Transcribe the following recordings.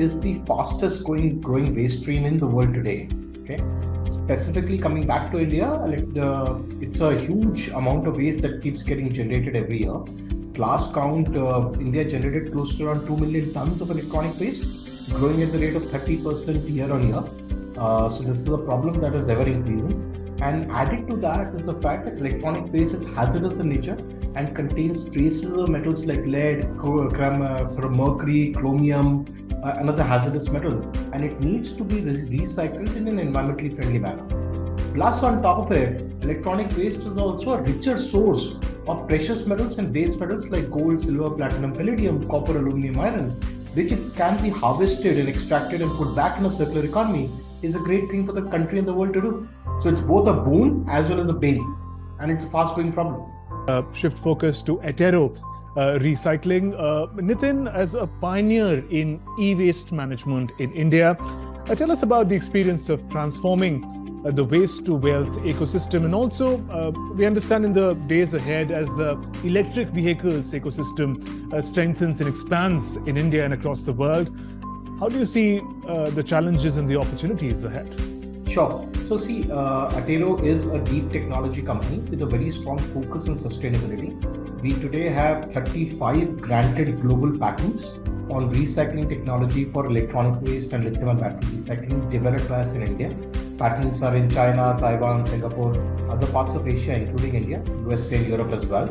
is the fastest growing waste stream in the world today. Okay, specifically coming back to India, it's a huge amount of waste that keeps getting generated every year. Last count, India generated close to around 2 million tons of electronic waste, growing at the rate of 30% year on year. So this is a problem that is ever increasing. And added to that is the fact that electronic waste is hazardous in nature and contains traces of metals like lead, mercury, chromium, another hazardous metal, and it needs to be recycled in an environmentally friendly manner. Plus, on top of it, electronic waste is also a richer source of precious metals and base metals like gold, silver, platinum, palladium, copper, aluminum, iron, which it can be harvested and extracted and put back in a circular economy, is a great thing for the country and the world to do. So it's both a boon as well as a bane, and it's a fast-growing problem. Shift focus to Attero recycling. Nitin, as a pioneer in e-waste management in India, tell us about the experience of transforming the waste to wealth ecosystem, and also we understand in the days ahead as the electric vehicles ecosystem strengthens and expands in India and across the world, how do you see the challenges and the opportunities ahead? Sure. So see, Attero is a deep technology company with a very strong focus on sustainability. We today have 35 granted global patents on recycling technology for electronic waste and lithium battery recycling developed by us in India. Patents are in China, Taiwan, Singapore, other parts of Asia, including India, USA, and Europe as well.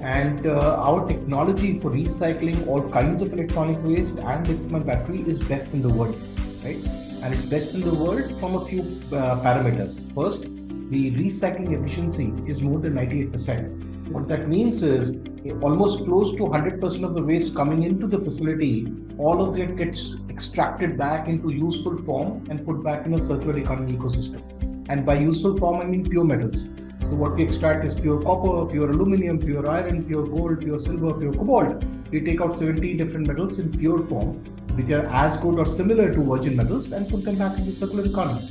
And our technology for recycling all kinds of electronic waste and lithium battery is best in the world, right? And it's best in the world from a few parameters. First, the recycling efficiency is more than 98%. What that means is almost close to 100% of the waste coming into the facility, all of it gets extracted back into useful form and put back in a circular economy ecosystem. And by useful form, I mean pure metals. So what we extract is pure copper, pure aluminum, pure iron, pure gold, pure silver, pure cobalt. We take out 17 different metals in pure form, which are as good or similar to virgin metals, and put them back in the circular economy.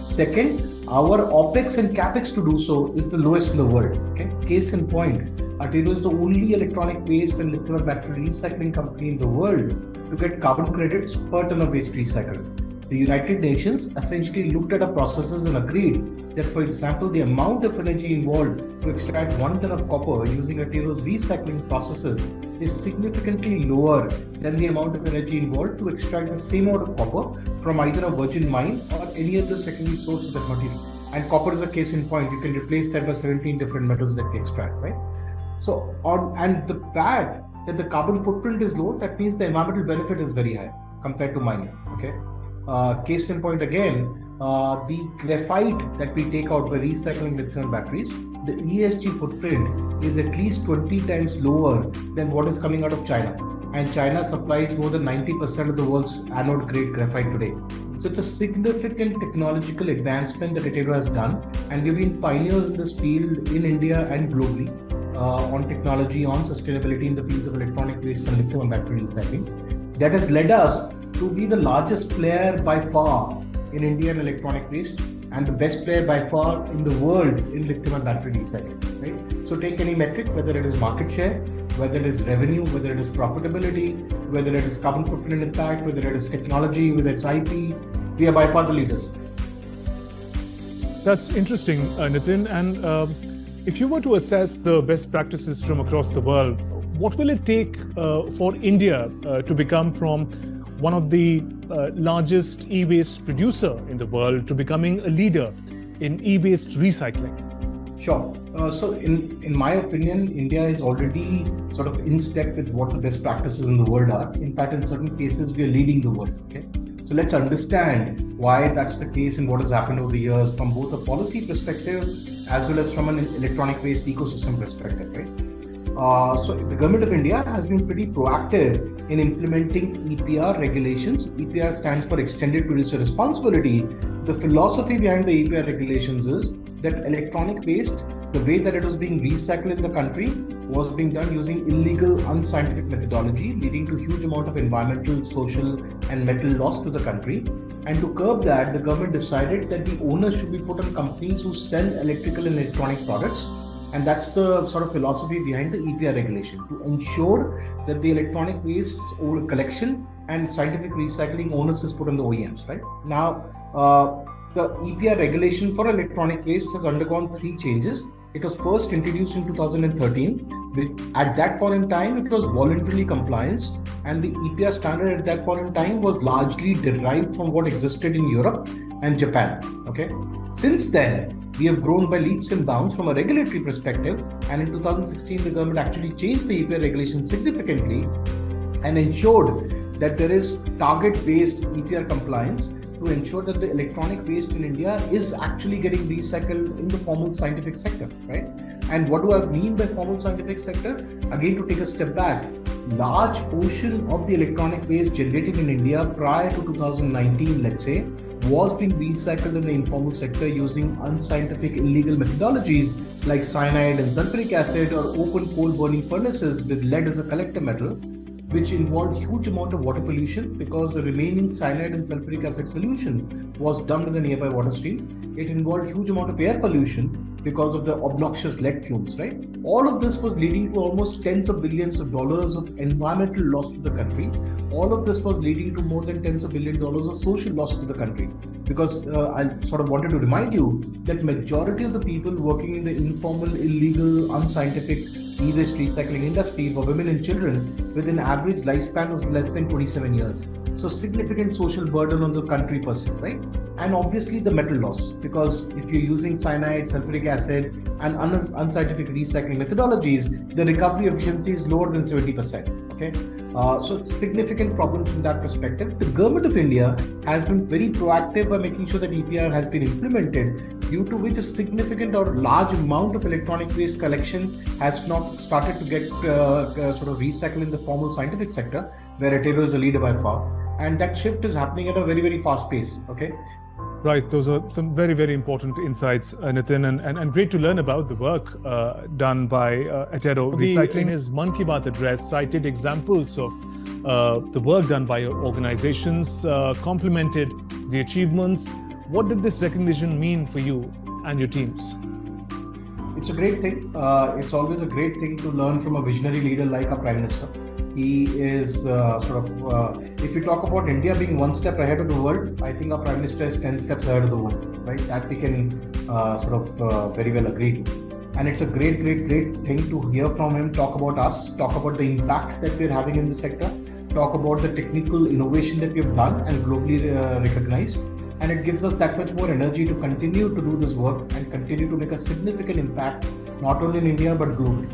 Second, our OPEX and CAPEX to do so is the lowest in the world. Okay? Case in point, Attero is the only electronic waste and lithium battery recycling company in the world to get carbon credits per ton of waste recycled. The United Nations essentially looked at our processes and agreed that, for example, the amount of energy involved to extract 1 ton of copper using Attero's recycling processes is significantly lower than the amount of energy involved to extract the same amount of copper from either a virgin mine or any other secondary source of that material. And copper is a case in point. You can replace that by 17 different metals that we extract, right? So, and the fact that the carbon footprint is low, that means the environmental benefit is very high compared to mining, okay? Case in point again, the graphite that we take out by recycling lithium batteries, the ESG footprint is at least 20 times lower than what is coming out of China. And China supplies more than 90% of the world's anode grade graphite today. So it's a significant technological advancement that Attero has done, and we've been pioneers in this field in India and globally on technology, on sustainability in the fields of electronic waste and lithium battery recycling. That has led us to be the largest player by far in Indian electronic waste and the best player by far in the world in lithium battery recycling, right? So take any metric, whether it is market share, whether it is revenue, whether it is profitability, whether it is carbon footprint impact, whether it is technology, whether it's IP, we are by far the leaders. That's interesting, Nitin. And if you were to assess the best practices from across the world, what will it take for India to become from one of the largest e-waste producer in the world to becoming a leader in e-waste recycling? Sure. So in my opinion, India is already sort of in step with what the best practices in the world are. In fact, in certain cases, we are leading the world. Okay. So let's understand why that's the case and what has happened over the years from both a policy perspective as well as from an electronic waste ecosystem perspective, right? So the government of India has been pretty proactive in implementing EPR regulations. EPR stands for Extended Producer Responsibility. The philosophy behind the EPR regulations is that electronic waste, the way that it was being recycled in the country, was being done using illegal, unscientific methodology, leading to huge amount of environmental, social, and mental loss to the country. And to curb that, the government decided that the onus should be put on companies who sell electrical and electronic products And that's the sort of philosophy behind the EPR regulation, to ensure that the electronic waste collection and scientific recycling onus is put on the OEMs, right? Now, the EPR regulation for electronic waste has undergone 3 changes. It was first introduced in 2013. At that point in time, it was voluntarily compliance, and the EPR standard at that point in time was largely derived from what existed in Europe and Japan. Okay. Since then, we have grown by leaps and bounds from a regulatory perspective, and in 2016, the government actually changed the EPR regulation significantly and ensured that there is target-based EPR compliance to ensure that the electronic waste in India is actually getting recycled in the formal scientific sector, right? And what do I mean by formal scientific sector? Again, to take a step back, large portion of the electronic waste generated in India prior to 2019, let's say, was being recycled in the informal sector using unscientific illegal methodologies like cyanide and sulfuric acid, or open coal burning furnaces with lead as a collector metal, which involved huge amount of water pollution because the remaining cyanide and sulfuric acid solution was dumped in the nearby water streams. It involved huge amount of air pollution because of the obnoxious lead fumes, right? All of this was leading to almost tens of billions of dollars of environmental loss to the country. All of this was leading to more than tens of billions of dollars of social loss to the country. Because I sort of wanted to remind you that majority of the people working in the informal, illegal, unscientific e-waste recycling industry were women and children with an average lifespan of less than 27 years. So significant social burden on the country per se, right? And obviously the metal loss, because if you're using cyanide, sulfuric acid and unscientific recycling methodologies, the recovery efficiency is lower than 70%. Okay, so significant problems from that perspective. The government of India has been very proactive by making sure that EPR has been implemented, due to which a significant or large amount of electronic waste collection has not started to get sort of recycled in the formal scientific sector, where Attero is a leader by far. And that shift is happening at a very, very fast pace. Okay. Right, those are some very, very important insights, Nitin, and great to learn about the work done by Attero. Recycling, his Mann Ki Baat address cited examples of the work done by your organizations, complemented the achievements. What did this recognition mean for you and your teams? It's a great thing. It's always a great thing to learn from a visionary leader like our Prime Minister. He is if you talk about India being one step ahead of the world, I think our Prime Minister is 10 steps ahead of the world, right? That we can very well agree to. And it's a great thing to hear from him, talk about us, talk about the impact that we're having in the sector, talk about the technical innovation that we've done and globally recognized. And it gives us that much more energy to continue to do this work and continue to make a significant impact, not only in India, but globally.